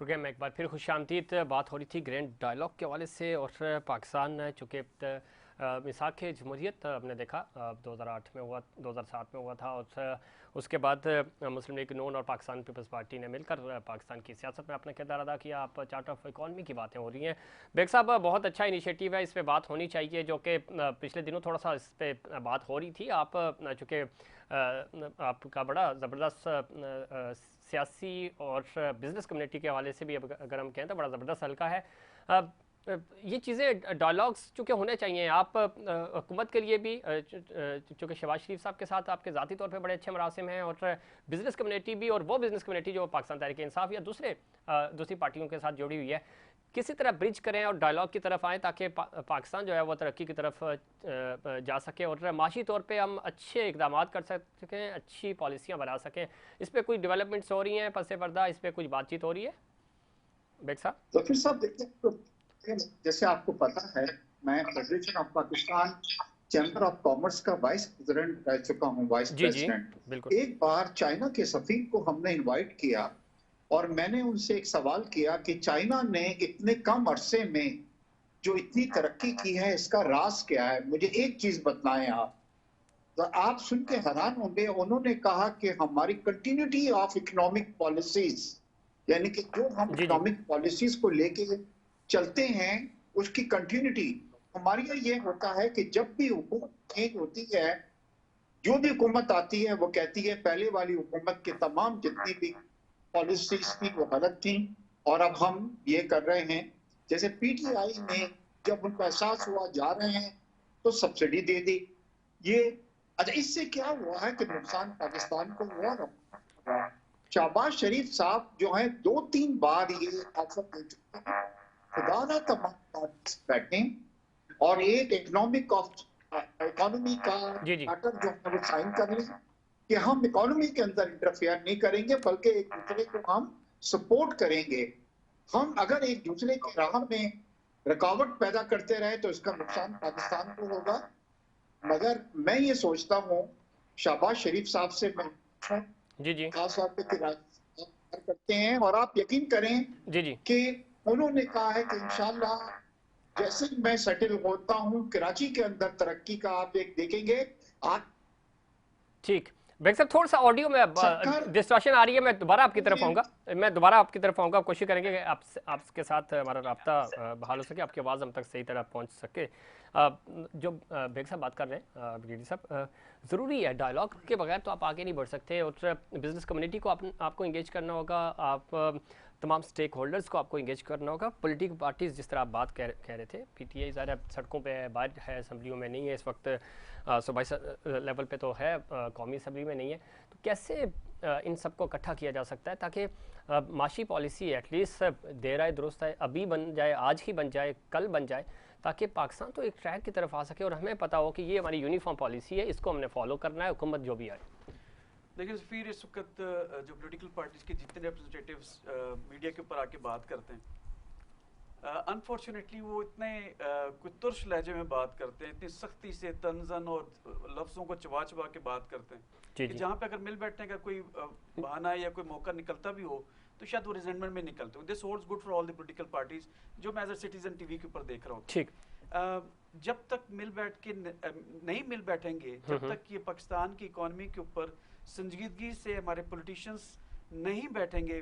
Programme में एक बार फिर खुशामदीद। बात हो रही थी ग्रैंड डायलॉग के हवाले से और पाकिस्तान चूँकि मिसाक जमहूरियत हमने देखा 2008 में हुआ, 2007 में हुआ था और उसके बाद मुस्लिम लीग नून और पाकिस्तान पीपल्स पार्टी ने मिलकर पाकिस्तान की सियासत में अपना किरदार अदा किया। आप चार्टर ऑफ इकॉनमी की बातें हो रही हैं बेग साहब, बहुत अच्छा इनिशिएटिव है, इस पर बात होनी चाहिए, जो कि पिछले दिनों थोड़ा सा इस पर बात हो रही थी। आप चूँकि आपका बड़ा ज़बरदस्त सियासी और बिजनेस कम्युनिटी के हवाले से भी अगर हम कहें तो बड़ा ज़बरदस्त हल्का है। ये चीज़ें डायलॉग्स चूँकि होने चाहिए। आप हुकूमत के लिए भी चूँकि शहबाज शरीफ साहब के साथ आपके ज़ाती तौर पे बड़े अच्छे मरासिम हैं और बिज़नेस कम्युनिटी भी, और वो बिज़नेस कम्युनिटी जो पाकिस्तान तहरीक इंसाफ या दूसरी पार्टियों के साथ जुड़ी हुई है, किसी तरह ब्रिज करें और डायलॉग की तरफ आएँ ताकि पाकिस्तान जो है वो तरक्की की तरफ जा सके और माशी तौर पे हम अच्छे इकदाम कर सकें, अच्छी पॉलिसियाँ बना सकें। इस पर कोई डेवलपमेंट्स हो रही हैं पस पर्दा, इस पर कुछ बातचीत हो रही है बेग साहब? तो फिर साहब देखिए, जैसे आपको पता है मैं federation of Pakistan chamber of commerce का वाइस प्रेसिडेंट रह चुका हूँ, वाइस जी जी प्रेसिडेंट। बिल्कुल। एक बार चाइना के सफीर को हमने इनवाइट किया और मैंने उनसे एक सवाल किया कि चाइना ने इतने कम अरसे में जो इतनी तरक्की की है इसका राज क्या है, मुझे एक चीज बताएं आप। तो आप सुन के हैरान होंगे, उन्होंने कहा कि हमारी कंटिन्यूटी ऑफ इकोनॉमिक पॉलिसीज, यानी कि जो हम जी जी इकोनॉमिक पॉलिसीज को लेके चलते हैं उसकी कंटिन्यूटी हमारे यहाँ ये होता है कि जब भी हुकूमत चेंज होती है, जो भी हुकूमत आती है वो कहती है पहले वाली हुकूमत के तमाम जितनी भी पॉलिसीज थी वो गलत थी और अब हम ये कर रहे हैं। जैसे पीटीआई ने जब उनको एहसास हुआ जा रहे हैं तो सब्सिडी दे दी। ये अच्छा, इससे क्या हुआ है कि नुकसान पाकिस्तान को हुआ ना। शहबाज शरीफ साहब जो है 2-3 बार ये ऑफर दे चुके हैं, खुदा ना तमाम पार्टी बैठे और एक इकोनॉमी का जी जी चार्टर जो है वो साइन कर लें कि हम इकोनॉमी के अंदर इंटरफेयर नहीं करेंगे बल्कि एक दूसरे को हम सपोर्ट करेंगे। हम अगर एक दूसरे की राह में रुकावट पैदा करते रहे तो इसका नुकसान पाकिस्तान को होगा। मगर मैं ये सोचता हूँ, शहबाज शरीफ साहब से मैं जी जी खास तौर पे करते हैं और आप यकीन करें जी जी कि उन्होंने कहा है कि इंशाल्लाह जैसे ही मैं सेटल होता हूँ कराची के अंदर तरक्की का आप एक देखेंगे। आप ठीक। बेग साहब थोड़ा सा ऑडियो में सरकार डिस्टॉर्शन आ रही है, मैं दोबारा आपकी तरफ आऊँगा, कोशिश करेंगे कि आपके साथ हमारा राब्ता बहाल हो सके, आपकी आवाज़ हम तक सही तरह पहुँच सके। जो बेग साहब बात कर रहे हैं ब्रिगेडियर साहब, ज़रूरी है, डायलॉग के बगैर तो आप आगे नहीं बढ़ सकते और बिज़नेस कम्युनिटी को आपको इंगेज करना होगा, आप तमाम स्टेक होल्डर्स को आपको इंगेज करना होगा। पॉलिटिकल पार्टीज़ जिस तरह आप बात कह रहे थे, पीटीआई ज़ाहिर है सड़कों पे है, बाहर है, असम्बलियों में नहीं है इस वक्त, सूबाई लेवल पे तो है, कौमी असम्बली में नहीं है। तो कैसे इन सबको इकट्ठा किया जा सकता है ताकि माशी पॉलिसी एटलीस्ट देर आए दुरुस्त आए, अभी बन जाए, आज ही बन जाए, कल बन जाए, ताकि पाकिस्तान तो एक ट्रैक की तरफ आ सके और हमें पता हो कि ये हमारी यूनिफॉर्म पॉलिसी है, इसको हमने फॉलो करना है, हुकूमत जो भी आए। देखिए फिर इस वक्त जो पॉलिटिकल पार्टीज के जितने रिप्रेजेंटेटिव्स मीडिया के ऊपर आके बात करते हैं, अनफॉर्चुनेटली वो इतने कुछ तुर्श लहजे में बात करते हैं, इतनी सख्ती से तंजन और लफ्ज़ों को चबा चबा के बात करते हैं कि जहाँ पे अगर मिल बैठने का कोई बहाना या कोई मौका निकलता भी हो तो शायद वो रिजेंटमेंट में निकलते हो। This holds good for all the political parties, जो मैं एज अ सिटीजन टीवी के ऊपर देख रहा हूँ। ठीक। जब तक मिल बैठ के नहीं मिल बैठेंगे, जब तक ये पाकिस्तान की इकॉनमी के ऊपर संजीदगी से हमारे पॉलिटिशियंस नहीं बैठेंगे,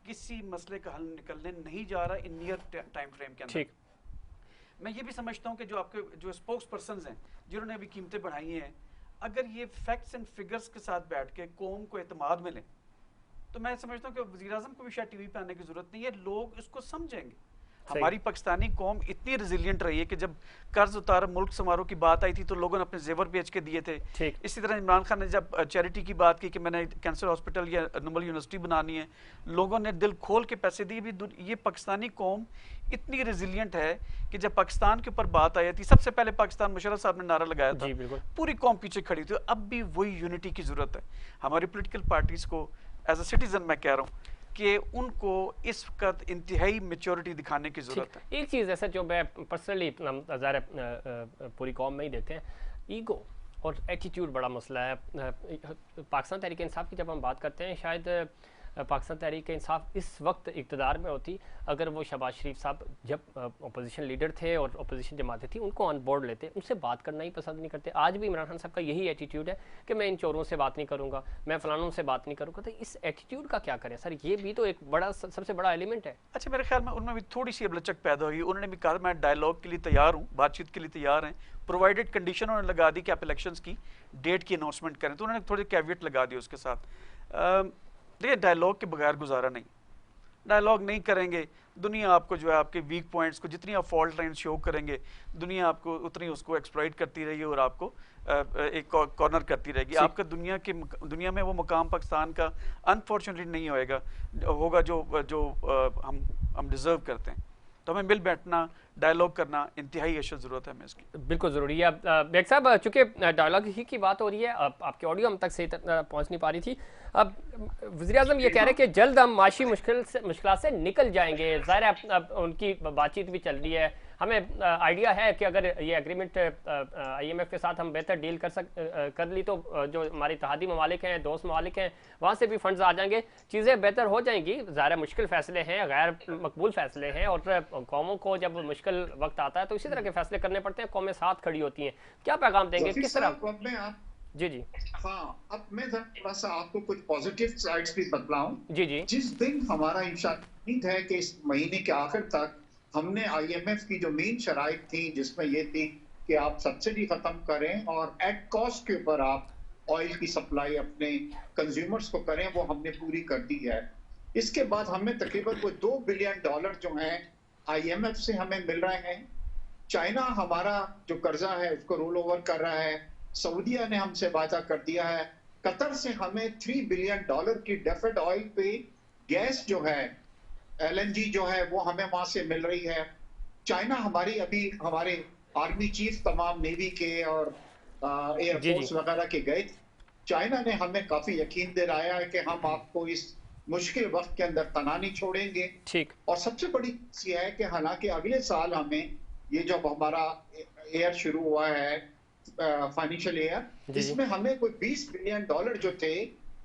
किसी मसले का हल निकलने नहीं जा रहा इन नियर टाइम फ्रेम के अंदर। मैं ये भी समझता हूँ कि जो आपके जो स्पोक्स पर्सनस हैं जिन्होंने अभी कीमतें बढ़ाई हैं, अगर ये फैक्ट्स एंड फिगर्स के साथ बैठ के कौम को एतमाद मिले तो मैं समझता हूँ कि वज़ीर आज़म को भी शायद टीवी पे आने की जरूरत नहीं है, लोग इसको समझेंगे। हमारी पाकिस्तानी कौम इतनी रेजिलियंट रही है कि जब कर्ज उतार मुल्क समारोह की बात आई थी तो लोगों ने अपने जेवर बेच के दिए थे। इसी तरह इमरान खान ने जब चैरिटी की बात की कि मैंने कैंसर हॉस्पिटल या नोबल यूनिवर्सिटी बनानी है, लोगों ने दिल खोल के पैसे दिए भी। ये पाकिस्तानी कौम इतनी रेजिलियंट है कि जब पाकिस्तान के ऊपर बात आई थी, सबसे पहले पाकिस्तान मुशर्रफ साहब ने नारा लगाया था, पूरी कौम पीछे खड़ी थी। अब भी वही यूनिटी की जरूरत है। हमारी पोलिटिकल पार्टीज को एज अ सिटीजन मैं कह रहा हूँ कि उनको इस वक्त इंतहाई मेच्योरिटी दिखाने की जरूरत है। एक चीज़ ऐसा जो मैं पर्सनली पूरी कौम में ही देखते हैं, ईगो और एटीट्यूड बड़ा मसला है। पाकिस्तान तहरीक इंसाफ की जब हम बात करते हैं, शायद पाकिस्तान तहरीक इंसाफ इस वक्त इक़्तिदार में होती अगर वो शहबाज शरीफ साहब जब अपोजिशन लीडर थे और अपोजिशन जमातें थी उनको ऑन बोर्ड लेते, उनसे बात करना ही पसंद नहीं करते। आज भी इमरान खान साहब का यही एटीट्यूड है कि मैं इन चोरों से बात नहीं करूँगा, मैं फलानों से बात नहीं करूँगा। तो इस एटीट्यूड का क्या करें सर, ये भी तो एक बड़ा सबसे बड़ा एलिमेंट है। अच्छा, मेरे ख्याल में उनमें भी थोड़ी सी लचक पैदा हुई। उन्होंने भी कहा मैं डायलॉग के लिए तैयार हूँ, बातचीत के लिए तैयार हैं, प्रोवाइडेड कंडीशन उन्होंने लगा दी कि आप इलेक्शंस की डेट की अनाउंसमेंट करें, तो उन्होंने थोड़ी कैवियट लगा दी उसके साथ। देखिए, डायलॉग के बगैर गुजारा नहीं, डायलॉग नहीं करेंगे, दुनिया आपको जो है आपके वीक पॉइंट्स को जितनी आप फॉल्ट लाइन शो करेंगे, दुनिया आपको उतनी उसको एक्सप्लॉइट करती रहेगी और आपको एक कॉर्नर करती रहेगी। आपका दुनिया में वो मुकाम पाकिस्तान का अनफॉर्चुनेटली नहीं होगा जो हम डिजर्व करते हैं। तो हमें मिल बैठना, डायलॉग करना इंतहाई अशद ज़रूरत है हमें इसकी। बिल्कुल ज़रूरी है। अब बेग साहब, चूँकि डायलॉग ही की बात हो रही है, अब आपकी ऑडियो हम तक सही पहुँच नहीं पा रही थी। अब वज़ीर आज़म ये कह रहे हैं कि जल्द हम माशी मुश्किल से निकल जाएंगे। ज़ाहिर है अब उनकी बातचीत भी चल रही है, हमें आइडिया है कि अगर ये एग्रीमेंट IMF के साथ हम बेहतर डील कर ली तो जो हमारे इत्तेहादी ममालिक हैं, दोस्त ममालिक हैं, वहाँ से भी फंड्स आ जाएंगे, चीज़ें बेहतर हो जाएंगी। ज़ाहिर मुश्किल फ़ैसले हैं, गैर मकबूल फ़ैसले हैं, और कौमों को जब मुश्किल वक्त आता है तो इसी तरह के फैसले करने पड़ते हैं, कौमें साथ खड़ी होती हैं। क्या पैगाम देंगे, किस तरह? जी। हाँ, अब मैं थोड़ा सा आपको कुछ पॉजिटिव साइड्स भी बतलाऊं। जी। जिस दिन हमारा उम्मीद है कि इस महीने के आखिर तक हमने IMF की जो मेन शराइत थी, जिसमें ये थी कि आप सब्सिडी खत्म करें और एट कॉस्ट के ऊपर आप ऑयल की सप्लाई अपने कंज्यूमर्स को करें, वो हमने पूरी कर दी है। इसके बाद हमें तकरीबन वो $2 बिलियन जो हैं IMF से हमें मिल रहे हैं। चाइना हमारा जो कर्जा है उसको रोल ओवर कर रहा है। सऊदीया ने हमसे वादा कर दिया है। कतर से हमें $3 बिलियन की डेफर्ड ऑयल पे गैस जो है, LNG जो है, वो हमें वहां से मिल रही है। चाइना हमारे आर्मी चीफ तमाम नेवी के और एयरफोर्स वगैरह के गए। चाइना ने हमें काफी यकीन दिलाया है कि हम आपको इस मुश्किल वक्त के अंदर तना नहीं छोड़ेंगे। ठीक। और सबसे बड़ी चीज यह है कि हालांकि अगले साल हमें ये जब हमारा ईयर शुरू हुआ है, फाइनेंशियल ईयर, इसमें हमें कोई $20 बिलियन जो थे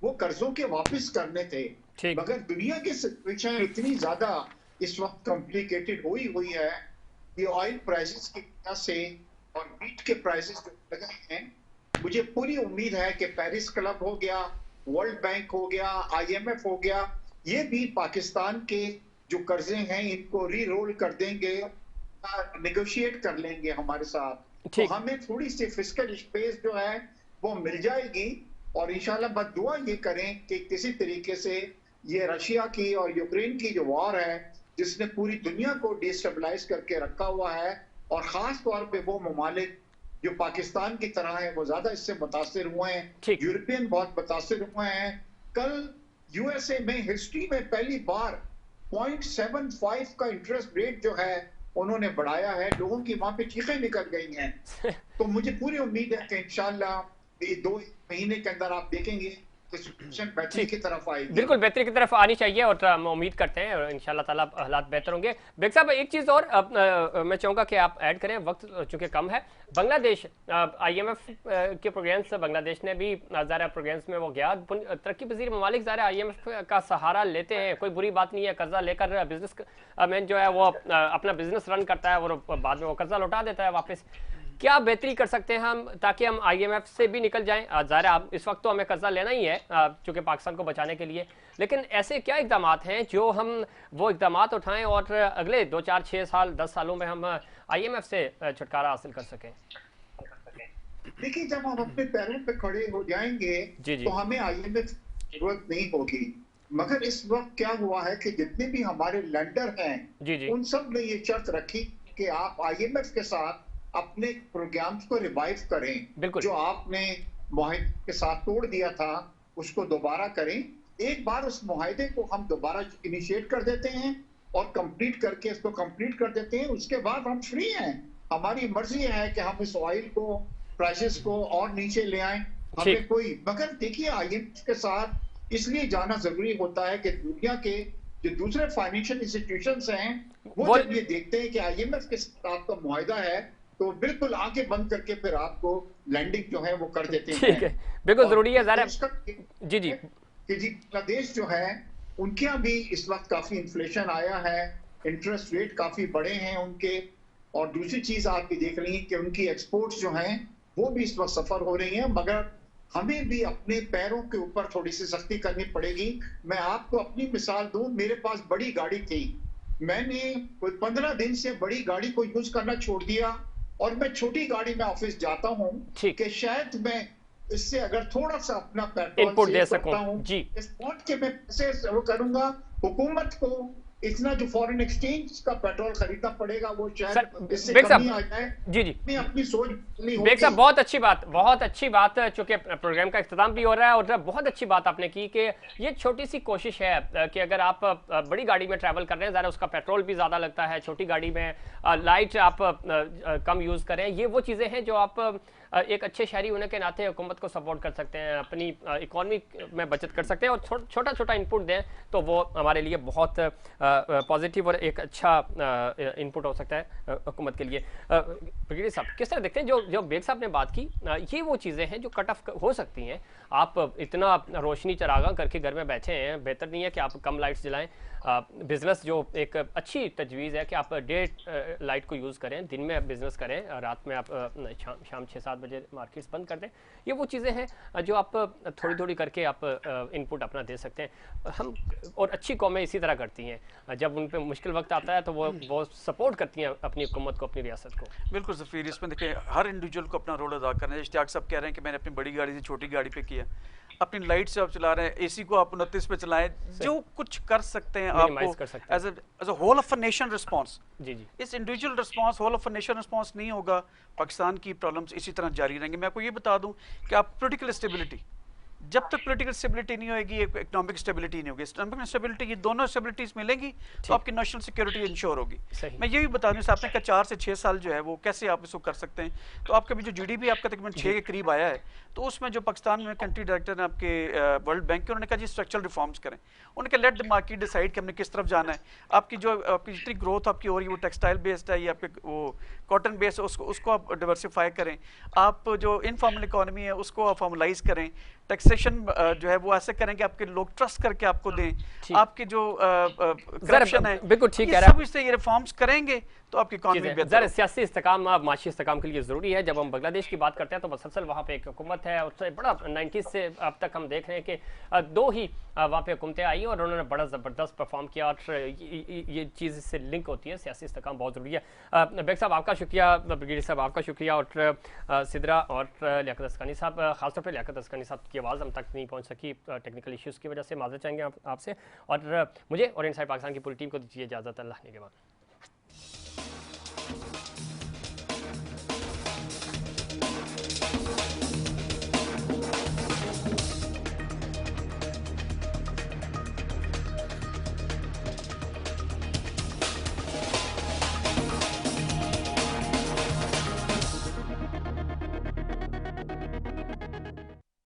वो कर्जों के वापस करने थे। मगर दुनिया की सिचुएशन इतनी ज्यादा इस वक्त कॉम्प्लिकेटेड हुई है कि ऑयल प्राइसेस की वजह से और मीट के प्राइसेस लगे हैं। मुझे पूरी उम्मीद है कि पेरिस क्लब हो गया, वर्ल्ड बैंक हो गया, IMF हो गया, ये भी पाकिस्तान के जो कर्जे हैं इनको री रोल कर देंगे, नेगोशिएट कर लेंगे हमारे साथ। तो हमें थोड़ी सी फिस्कल स्पेस जो है वो मिल जाएगी। और इंशाल्लाह बस दुआ ये करें कि किसी तरीके से ये रशिया की और यूक्रेन की जो वॉर है, जिसने पूरी दुनिया को डिस्टेबलाइज करके रखा हुआ है, और खास तौर पे वो ममालिक जो पाकिस्तान की तरह है वो ज्यादा इससे मुतासिर हुए हैं। यूरोपियन बहुत मुतासिर हुए हैं। कल USA में हिस्ट्री में पहली बार 0.75 का इंटरेस्ट रेट जो है उन्होंने बढ़ाया है। लोगों की वहां पे चीखें निकल गई हैं। तो मुझे पूरी उम्मीद है कि इंशाल्लाह 2 महीने के अंदर आप देखेंगे बेहतरी की तरफ आएगी। बिल्कुल बेहतरी की तरफ आनी चाहिए और हम उम्मीद करते हैं और इंशाल्लाह ताला हालात बेहतर होंगे। बेग साहब, एक चीज़ और मैं चाहूँगा कि आप ऐड करें, वक्त चूँकि कम है। बांग्लादेश IMF के प्रोग्राम्स, बांग्लादेश ने भी ज़ाहिर प्रोग्राम्स में वो गया। तरक्की पजीर ममालिक ज़ाहिर IMF का सहारा लेते हैं, कोई बुरी बात नहीं है। कर्जा लेकर बिजनेस मैन जो है वो अपना बिजनेस रन करता है और बाद में वो कर्जा लौटा देता है वापस। क्या बेहतरी कर सकते हैं हम ताकि हम IMF से भी निकल जाएं? ज़ाहिर है इस वक्त तो हमें कर्जा लेना ही है चूँकि पाकिस्तान को बचाने के लिए, लेकिन ऐसे क्या इकदाम हैं जो हम वो इकदाम उठाएं और अगले 2, 4, 6 साल 10 सालों में हम IMF से छुटकारा हासिल कर सकें? देखिए, जब हम अपने पैरों पे खड़े हो जाएंगे तो हमें IMF की जरूरत नहीं होगी। मगर इस वक्त क्या हुआ है कि जितने भी हमारे लेंडर हैं उन सब ने ये शर्त रखी कि आप IMF के साथ अपने प्रोग्राम्स को रिवाइव करें। जो आपने मुआहदे के साथ तोड़ दिया था उसको दोबारा करें। एक बार उस मुआहदे को हम दोबारा इनिशिएट कर देते हैं और कंप्लीट करके इसको कंप्लीट कर देते हैं, उसके बाद हम फ्री हैं। हमारी मर्जी है कि हम इस ऑयल को, प्राइसेस को और नीचे ले आएं, हमें कोई। मगर देखिए, IMF के साथ इसलिए जाना जरूरी होता है कि दुनिया के जो दूसरे फाइनेंशियल इंस्टीट्यूशंस हैं वो जब ये देखते हैं कि IMF के साथ आपका मुआहदा है तो बिल्कुल आंखें बंद करके फिर आपको लैंडिंग जो है वो कर देते हैं। ठीक है, बिल्कुल जरूरी है। जी कि बांग्लादेश जो है उनके यहाँ भी इस वक्त काफी इन्फ्लेशन आया है, इंटरेस्ट रेट काफी बढ़े हैं उनके, और दूसरी चीज आप भी देख रही हैं कि उनकी एक्सपोर्ट्स जो हैं वो भी इस वक्त सफर हो रही हैं, मगर हमें भी अपने पैरों के ऊपर थोड़ी सी सख्ती करनी पड़ेगी। मैं आपको अपनी मिसाल दूं, मेरे पास बड़ी गाड़ी थी, मैंने कोई 15 दिन से बड़ी गाड़ी को यूज करना छोड़ दिया और मैं छोटी गाड़ी में ऑफिस जाता हूं कि शायद मैं इससे अगर थोड़ा सा अपना पेट्रोल इनपुट दे सेव करता सकूं हूं, जी। इस पॉइंट के मैं पैसे वो करूंगा। हुकूमत को इतना जो फॉरेन एक्सचेंज का पेट्रोल खरीदना पड़ेगा वो शायद इससे कमी आ जाए। जी जी, अपनी सोच बेग साहब बहुत अच्छी बात, चूंकि प्रोग्राम का इख्तिताम भी हो रहा है, और बहुत अच्छी बात आपने की कि ये छोटी सी कोशिश है कि अगर आप बड़ी गाड़ी में ट्रैवल कर रहे हैं, ज़रा उसका पेट्रोल भी ज़्यादा लगता है, छोटी गाड़ी में लाइट आप कम यूज़ करें। ये वो चीज़ें हैं जो आप एक अच्छे शहरी होने के नाते हुकूमत को सपोर्ट कर सकते हैं, अपनी इकॉनमी में बचत कर सकते हैं, और छोटा छोटा इनपुट दें तो वो हमारे लिए बहुत पॉजिटिव और एक अच्छा इनपुट हो सकता है हुकूमत के लिए। ब्रिगेडियर साहब किस तरह देखते हैं जो बेग साहब ने बात की, ये वो चीज़ें हैं जो कट ऑफ हो सकती हैं। आप इतना रोशनी चरागां करके घर में बैठे हैं, बेहतर नहीं है कि आप कम लाइट्स जलाएं। बिजनेस जो एक अच्छी तजवीज़ है कि आप डे लाइट को यूज़ करें, दिन में बिजनेस करें, रात में आप शाम 6-7 बजे मार्केट्स बंद कर दें। ये वो चीज़ें हैं जो आप थोड़ी थोड़ी करके आप इनपुट अपना दे सकते हैं। हम और अच्छी कौमें इसी तरह करती हैं, जब उन पर मुश्किल वक्त आता है तो वो सपोर्ट करती हैं अपनी हुकूमत को, अपनी रियासत को। बिल्कुल ज़फ़ीर, इसमें देखिए हर इंडिविजुअल को अपना रोल अदा करना है। इश्तियाक साहब कह रहे हैं कि मैंने अपनी बड़ी गाड़ी से छोटी गाड़ी पे किया, अपनी लाइट से आप चला रहे हैं, एसी को आप 29 पे चलाएं, जो कुछ कर सकते हैं आपको as a whole of a nation response. जी जी, इस individual response whole of a nation response नहीं होगा, पाकिस्तान की प्रॉब्लम्स इसी तरह जारी रहेंगी। मैं आपको ये बता दूं कि आप पोलिटिकल स्टेबिलिटी, जब तक पॉलिटिकल स्टेबिलिटी नहीं होगी, इकोनॉमिक स्टेबिलिटी नहीं होगी। इकोनॉमिक स्टेबिलिटी, ये दोनों स्टेबिलिटीज मिलेंगी तो आपकी नेशनल सिक्योरिटी इंश्योर होगी। मैं ये भी बता दूं, आपने कहा 4 से 6 साल जो है वो कैसे आप इसको कर सकते हैं। तो आपका भी जो जीडीपी आपका तकरीबन 6 के करीब आया है, तो उसमें जो पाकिस्तान में कंट्री डायरेक्टर ने आपके वर्ल्ड बैंक के, उन्होंने कहा जी स्ट्रक्चरल रिफॉर्म्स करें। उन्होंने कहा लेट द मार्केट डिसाइड कि हमने किस तरफ जाना है। आपकी जितनी ग्रोथ आपकी हो रही है वो टेक्सटाइल बेस्ड है या आपके वो कॉटन बेस्ड है, उसको आप डिवर्सिफाई करें। आप जो इनफॉर्मल इकोनॉमी है उसको आप फॉर्मलाइज करें। टैक्सेशन जो है वो ऐसे करें कि आपके लोग ट्रस्ट करके आपको दें। आपके जो करप्शन है, बिल्कुल ठीक है, सब इससे ये रिफॉर्म्स करेंगे तो आपकी इकोनॉमी बेहतर। सियासी इस्तेकाम, माशी इस्तेकाम के लिए ज़रूरी है। जब हम बांग्लादेश की बात करते हैं तो मुसलसल वहाँ पे एक हुकूमत है, उससे बड़ा 90s से अब तक हम देख रहे हैं कि 2 ही वहाँ पे हुकूमतें आई और उन्होंने बड़ा ज़बरदस्त परफॉर्म किया, और ये चीज़ इससे लिंक होती है। सियासी इस्तेकाम बहुत ज़रूरी है। बेग साहब आपका शुक्रिया, ब्रिगेडियर साहब आपका शुक्रिया, और सिदरा और लियाकत अस्कानी साहब, खासतौर पर लियाकत अस्कानी साहब की आवाज़ हम तक नहीं पहुँच सकी टेक्निकल इश्यूज़ की वजह से, माज़रत चाहेंगे आपसे। और मुझे और इनसाइड पाकिस्तान की पूरी टीम को दीजिए इजाज़त, अल्लाह ने के बाद।